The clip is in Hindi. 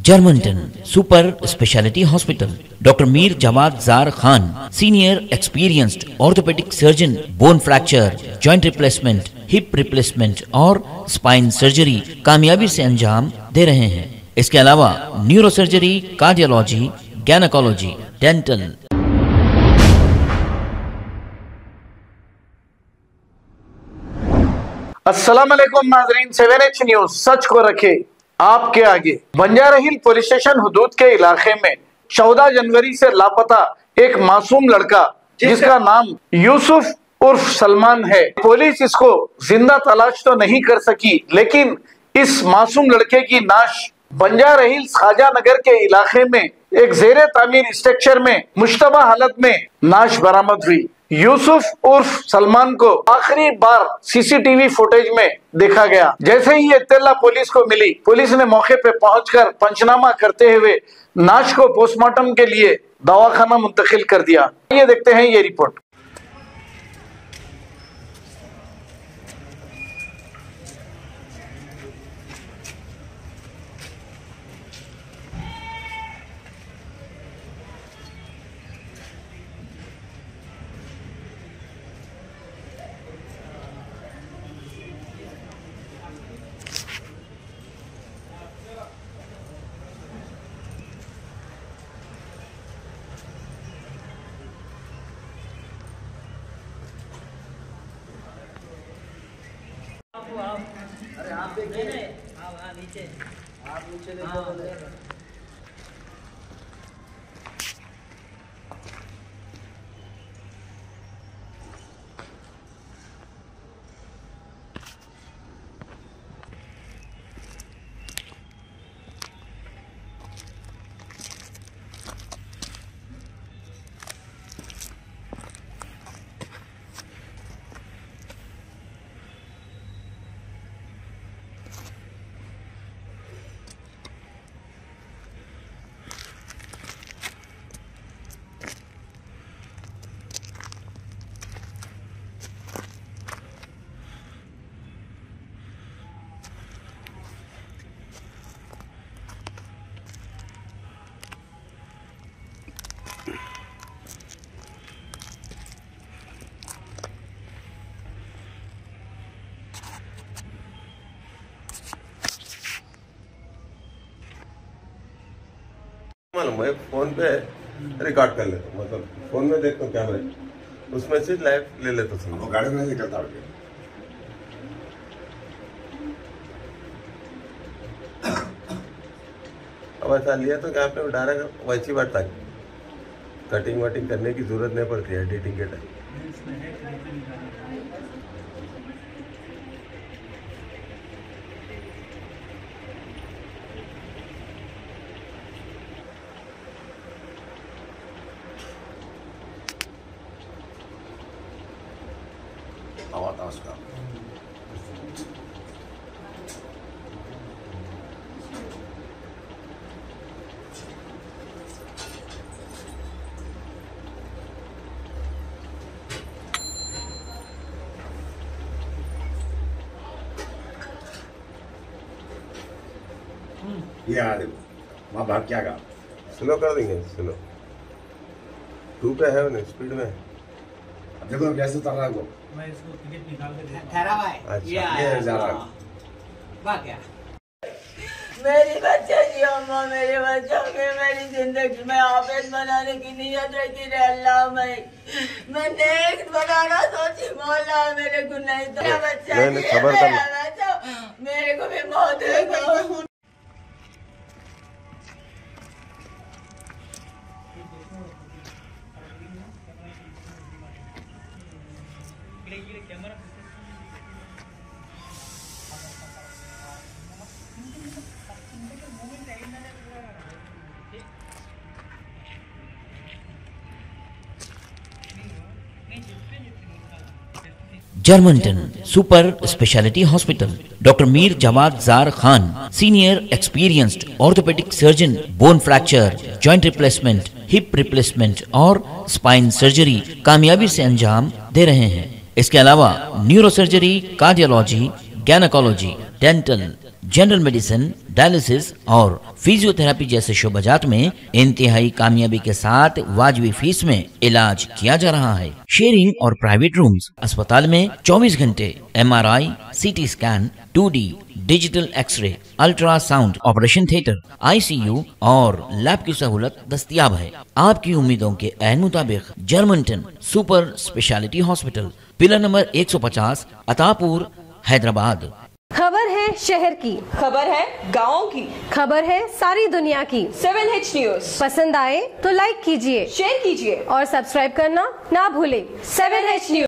Germanton super speciality hospital, doctor Mir Jawad Jar Khan, senior experienced orthopaedic surgeon, bone fracture, joint replacement, hip replacement और स्पाइन सर्जरी कामयाबी से अंजाम दे रहे हैं। इसके अलावा neuro surgery, cardiology, gynaecology, dental. अस्सलाम वालेकुम नाज़रीन, 7H न्यूज सच को रखे आपके आगे। बंजारा हिल पुलिस स्टेशन हुदूद के इलाके में 14 जनवरी से लापता एक मासूम लड़का जिसका नाम यूसुफ उर्फ सलमान है। पुलिस इसको जिंदा तलाश तो नहीं कर सकी, लेकिन इस मासूम लड़के की नाश बंजारा हिल खाजा नगर के इलाके में एक जेरे तामीर स्ट्रक्चर में मुश्तबा हालत में नाश बरामद हुई। यूसुफ उर्फ सलमान को आखिरी बार सीसीटीवी फुटेज में देखा गया। जैसे ही ये इत्तला पुलिस को मिली, पुलिस ने मौके पे पहुंचकर पंचनामा करते हुए नाश को पोस्टमार्टम के लिए दवाखाना मुंतकिल कर दिया। ये देखते हैं ये रिपोर्ट। अरे आप देखिए, नीचे आप नीचे देखो। मालूम है, फोन पे रिकॉर्ड कर लेता हूँ, मतलब फोन में देखता हूँ कैमरे, उसमें से लाइव ले लेता हूँ। गाड़ी में निकलता हूँ। अब ऐसा लिया तो क्या पे डायरेक्ट वैसी बात था, कटिंग वटिंग करने की जरूरत नहीं पड़ती है एडिटिंग के टाइम। आवाज था उसका। ये आ देखो, वहाँ भाग क्या गा? स्लो कर देंगे, स्लो 2 पे है ना स्पीड में। देखो कैसे उतर रहा है वो। मैं इसको टिकट निकाल के ठहरा भाई। अच्छा, ये जा रहा है। वाह क्या मेरी बच्चे की अम्मा, मेरे बच्चों की मेरी जिंदगी में आफत बनाने की नीयत रखी रे अल्लाह। मैं नेक बनाना सोची मौला, मेरे को नहीं तो मेरा बच्चा नहीं, खबर कर बच्चा, मेरे को भी मौत देगा। Germanton super speciality hospital, doctor Mir Jawad Jar Khan, senior experienced orthopaedic surgeon, bone fracture, joint replacement, hip replacement और स्पाइन सर्जरी कामयाबी से अंजाम दे रहे हैं। इसके अलावा neuro surgery, cardiology, gynaecology, dental. General medicine, dialysis और फिजियोथेरेपी जैसे शोबाजात में इंतहाई कामयाबी के साथ वाजिबी फीस में इलाज किया जा रहा है। शेयरिंग और प्राइवेट रूम्स। अस्पताल में 24 घंटे MRI, CT scan, 2D digital x ray, ultrasound, operation theatre, ICU और लैब की सहूलत दस्तयाब है। आपकी उम्मीदों के ऐन मुताबिक Germanton super speciality hospital, pillar number 150, Attapur, Hyderabad. खबर है शहर की, खबर है गाँव की, खबर है सारी दुनिया की। 7H न्यूज पसंद आए तो लाइक कीजिए, शेयर कीजिए और सब्सक्राइब करना ना भूले। 7H news.